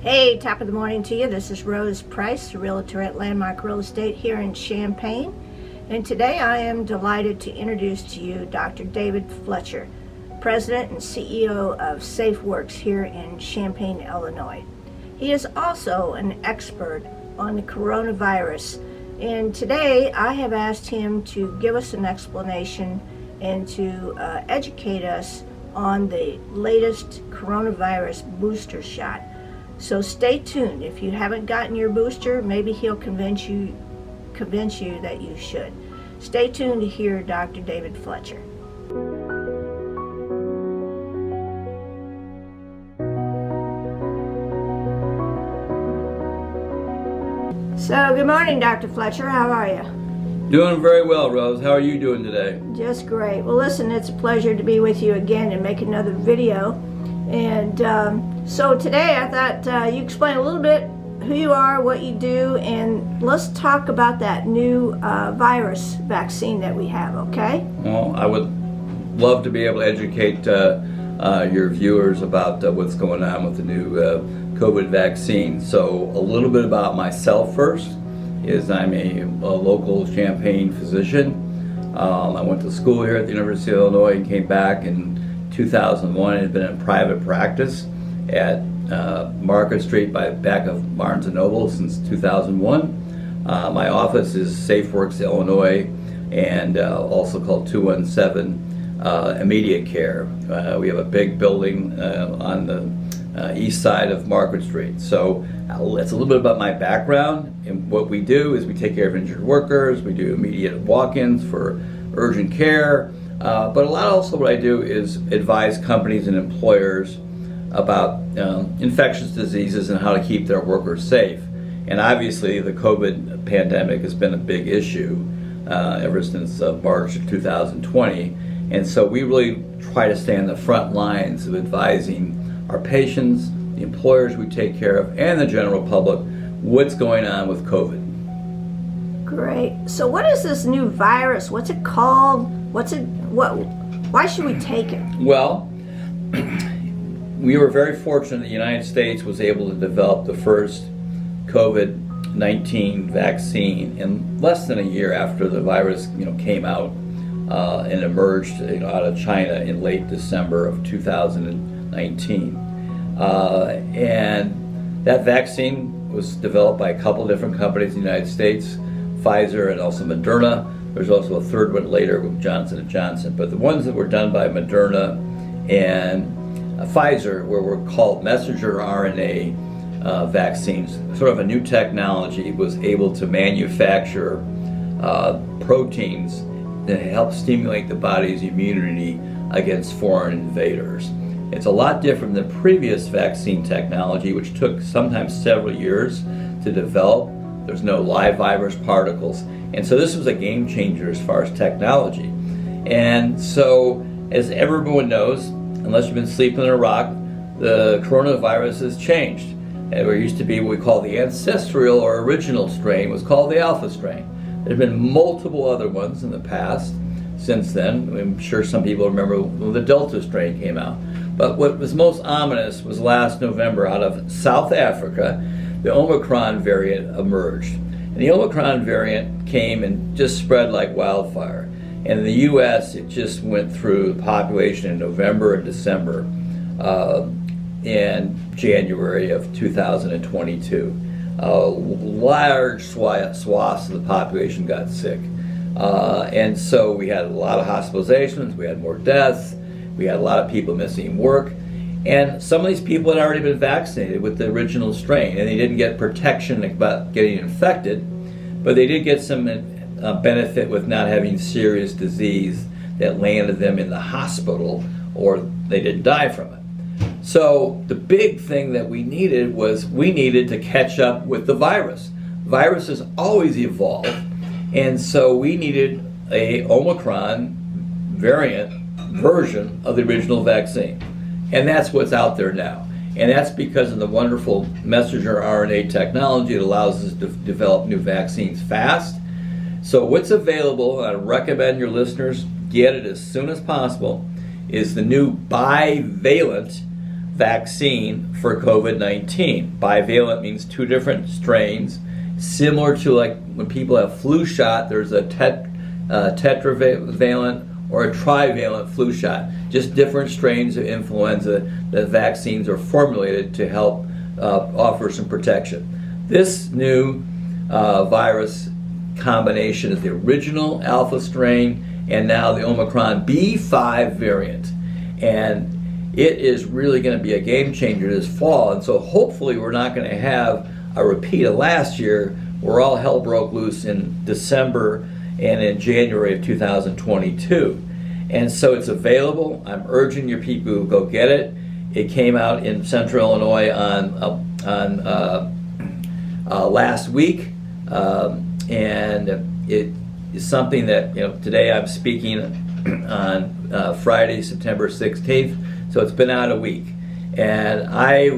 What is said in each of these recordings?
Hey, top of the morning to you. This is Rose Price, the Realtor at Landmark Real Estate here in Champaign. And today I am delighted to introduce to you Dr. David Fletcher, President and CEO of SafeWorks here in Champaign, Illinois. He is also an expert on the coronavirus. And today I have asked him to give us an explanation and to educate us on the latest coronavirus booster shot. So stay tuned. If you haven't gotten your booster, maybe he'll convince you that you should. Stay tuned to hear Dr. David Fletcher. So good morning, Dr. Fletcher. How are you? Doing very well, Rose. How are you doing today? Just great. Well, listen, it's a pleasure to be with you again and make another video. And so today I thought you explain a little bit who you are, what you do, and let's talk about that new virus vaccine that we have, okay? Well, I would love to be able to educate your viewers about what's going on with the new COVID vaccine. So a little bit about myself first is I'm a local Champaign physician. I went to school here at the University of Illinois and came back in 2001 and had been in private practice at Market Street back of Barnes & Noble since 2001. My office is SafeWorks Illinois and also called 217 Immediate Care. We have a big building on the east side of Market Street. So it's a little bit about my background, and what we do is we take care of injured workers, we do immediate walk-ins for urgent care, but a lot also what I do is advise companies and employers about infectious diseases and how to keep their workers safe. And obviously the COVID pandemic has been a big issue ever since March of 2020. And so we really try to stay on the front lines of advising our patients, the employers we take care of, and the general public what's going on with COVID. Great. So what is this new virus? What's it called? Why should we take it? Well, we were very fortunate the United States was able to develop the first COVID-19 vaccine in less than a year after the virus came out and emerged out of China in late December of 2019. And that vaccine was developed by a couple different companies in the United States, Pfizer and also Moderna. There's also a third one later with Johnson & Johnson. But the ones that were done by Moderna and Pfizer were called messenger RNA vaccines. Sort of a new technology was able to manufacture proteins that help stimulate the body's immunity against foreign invaders. It's a lot different than previous vaccine technology, which took sometimes several years to develop. There's no live virus particles. And so this was a game changer as far as technology. And so, as everyone knows, unless you've been sleeping in a rock, the coronavirus has changed. And there used to be what we call the ancestral or original strain, was called the alpha strain. There have been multiple other ones in the past since then. I'm sure some people remember when the Delta strain came out. But what was most ominous was last November out of South Africa, the Omicron variant emerged. And the Omicron variant came and just spread like wildfire. And in the U.S., it just went through the population in November and December and January of 2022. Large swaths of the population got sick. And so we had a lot of hospitalizations, we had more deaths, we had a lot of people missing work. And some of these people had already been vaccinated with the original strain, and they didn't get protection about getting infected, but they did get some benefit with not having serious disease that landed them in the hospital, or they didn't die from it. So the big thing that we needed was we needed to catch up with the virus. Viruses always evolve, and so we needed a Omicron variant version of the original vaccine. And that's what's out there now. And that's because of the wonderful messenger RNA technology. It allows us to develop new vaccines fast. So what's available, and I recommend your listeners get it as soon as possible, is the new bivalent vaccine for COVID-19. Bivalent means two different strains, similar to like when people have flu shot, there's a tetravalent or a trivalent flu shot, just different strains of influenza that vaccines are formulated to help offer some protection. This new virus combination is the original alpha strain and now the Omicron B5 variant. And it is really going to be a game changer this fall. And so hopefully we're not going to have a repeat of last year where all hell broke loose in December and in January of 2022. And so it's available. I'm urging your people to go get it. It came out in Central Illinois on last week, and it is something that, today I'm speaking on Friday, September 16th. So it's been out a week, and I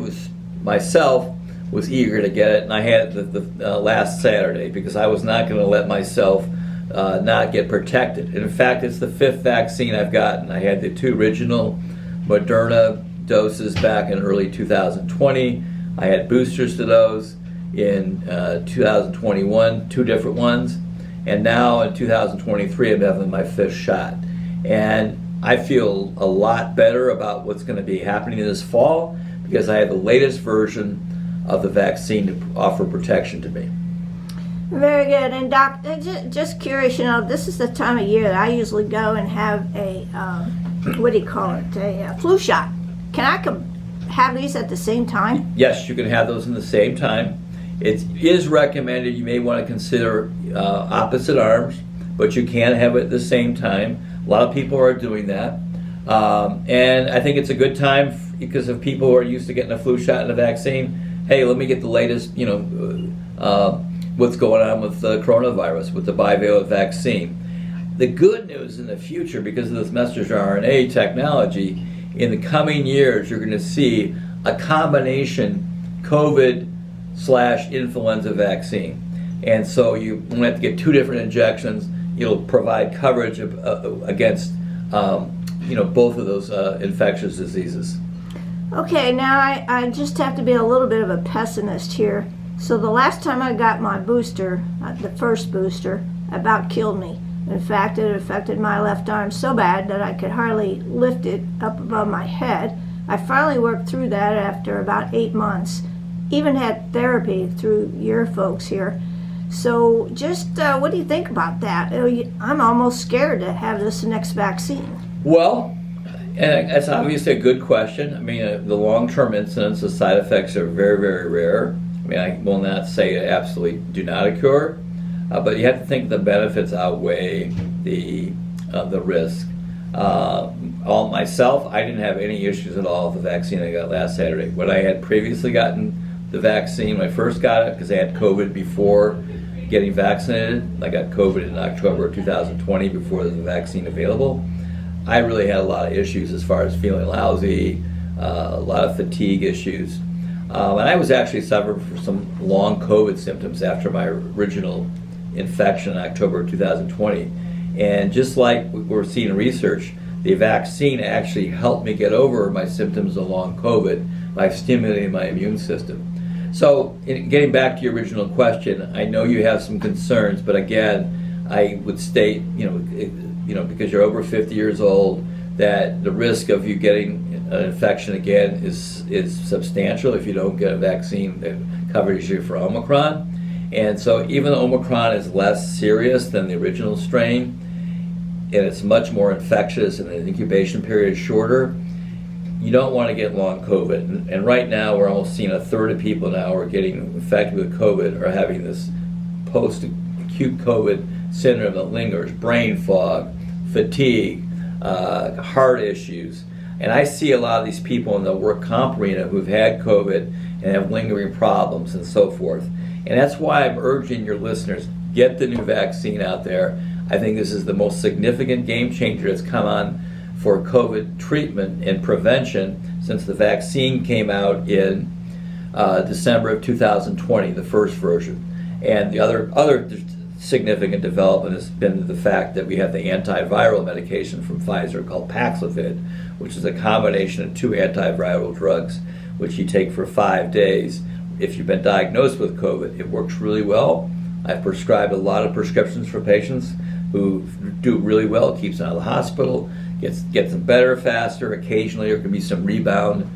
myself was eager to get it, and I had the last Saturday because I was not going to let myself not get protected. And in fact, it's the 5th vaccine I've gotten. I had the 2 original Moderna doses back in early 2020. I had boosters to those in 2021, 2 different ones, and now in 2023 I'm having my 5th shot. And I feel a lot better about what's going to be happening this fall because I have the latest version of the vaccine to offer protection to me. Very good. And Doc, just curious, this is the time of year that I usually go and have a, a flu shot. Can I have these at the same time? Yes, you can have those in the same time. It is recommended, you may want to consider opposite arms, but you can have it at the same time. A lot of people are doing that. And I think it's a good time because of people who are used to getting a flu shot and a vaccine. Hey, let me get the latest, what's going on with the coronavirus, with the bivalent vaccine. The good news in the future, because of this messenger RNA technology, in the coming years, you're going to see a combination COVID/influenza vaccine. And so you won't have to get 2 different injections. It'll provide coverage against, both of those infectious diseases. Okay, now I just have to be a little bit of a pessimist here. So the last time I got my booster, the first booster, about killed me. In fact, it affected my left arm so bad that I could hardly lift it up above my head. I finally worked through that after about 8 months. Even had therapy through your folks here. So just what do you think about that? I'm almost scared to have this next vaccine. Well, and that's obviously a good question. I mean, the long-term incidence of side effects are very, very rare. I mean, I will not say it absolutely do not occur, but you have to think the benefits outweigh the risk. Myself, I didn't have any issues at all with the vaccine I got last Saturday. When I had previously gotten the vaccine, when I first got it, because I had COVID before getting vaccinated, I got COVID in October of 2020 before there was a vaccine available. I really had a lot of issues as far as feeling lousy, a lot of fatigue issues. And I was actually suffering from some long COVID symptoms after my original infection in October of 2020. And just like we're seeing in research, the vaccine actually helped me get over my symptoms of long COVID by stimulating my immune system. So, getting back to your original question, I know you have some concerns, but again, I would state, because you're over 50 years old, that the risk of you getting an infection again is substantial if you don't get a vaccine that covers you for Omicron. And so even though Omicron is less serious than the original strain, and it's much more infectious and the incubation period is shorter, you don't want to get long COVID. And right now we're almost seeing 1/3 of people now who are getting infected with COVID are having this post-acute COVID syndrome that lingers, brain fog, fatigue, heart issues. And I see a lot of these people in the work comp arena who've had COVID and have lingering problems and so forth. And that's why I'm urging your listeners, get the new vaccine out there. I think this is the most significant game changer that's come on for COVID treatment and prevention since the vaccine came out in December of 2020, the first version. And the other significant development has been the fact that we have the antiviral medication from Pfizer called Paxlovid, which is a combination of two antiviral drugs, which you take for 5 days. If you've been diagnosed with COVID, it works really well. I've prescribed a lot of prescriptions for patients who do really well. It keeps them out of the hospital, gets them better faster. Occasionally there can be some rebound,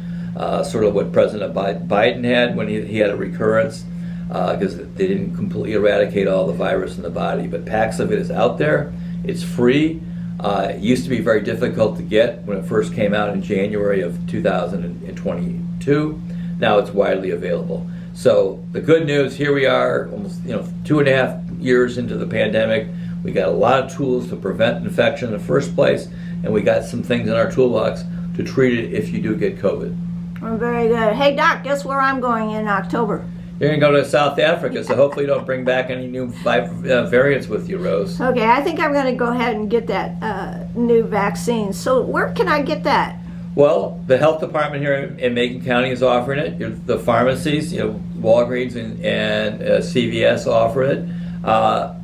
sort of what President Biden had when he had a recurrence, because they didn't completely eradicate all the virus in the body. But Paxlovid is out there. It's free. It used to be very difficult to get when it first came out in January of 2022. Now it's widely available. So the good news, here we are, almost 2.5 years into the pandemic. We got a lot of tools to prevent infection in the first place, and we got some things in our toolbox to treat it if you do get COVID. Oh, very good. Hey, Doc, guess where I'm going in October? You're going to go to South Africa, so hopefully you don't bring back any new variants with you, Rose. Okay, I think I'm going to go ahead and get that new vaccine. So where can I get that? Well, the health department here in Macon County is offering it. The pharmacies, Walgreens and CVS offer it.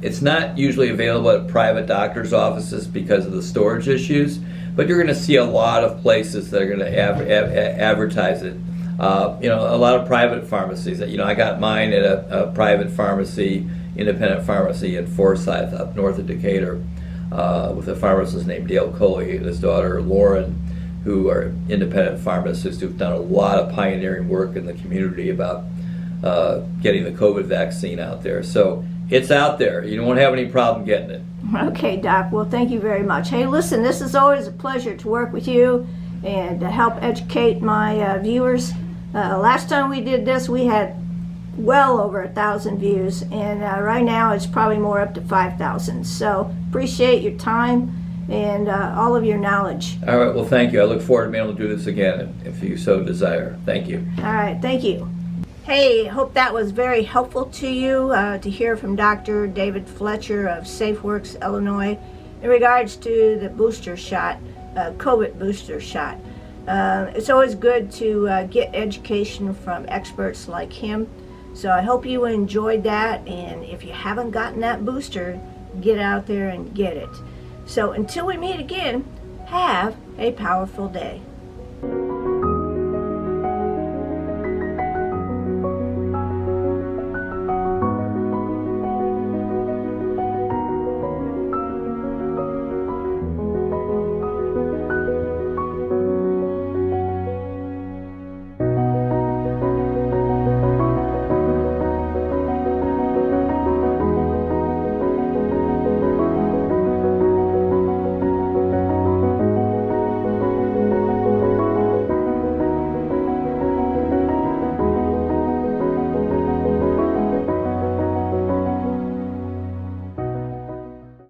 It's not usually available at private doctor's offices because of the storage issues, but you're going to see a lot of places that are going to advertise it. A lot of private pharmacies. I got mine at a private pharmacy, independent pharmacy in Forsyth, up north of Decatur, with a pharmacist named Dale Coley and his daughter Lauren, who are independent pharmacists who've done a lot of pioneering work in the community about getting the COVID vaccine out there. So it's out there. You won't have any problem getting it. Okay, Doc. Well, thank you very much. Hey, listen, this is always a pleasure to work with you and to help educate my viewers. Last time we did this, we had well over 1,000 views, and right now it's probably more up to 5,000. So appreciate your time and all of your knowledge. All right, well, thank you. I look forward to being able to do this again if you so desire. Thank you. All right, thank you. Hey, hope that was very helpful to you to hear from Dr. David Fletcher of SafeWorks Illinois in regards to the booster shot, COVID booster shot. It's always good to get education from experts like him. So I hope you enjoyed that, and if you haven't gotten that booster, get out there and get it. So until we meet again, have a powerful day.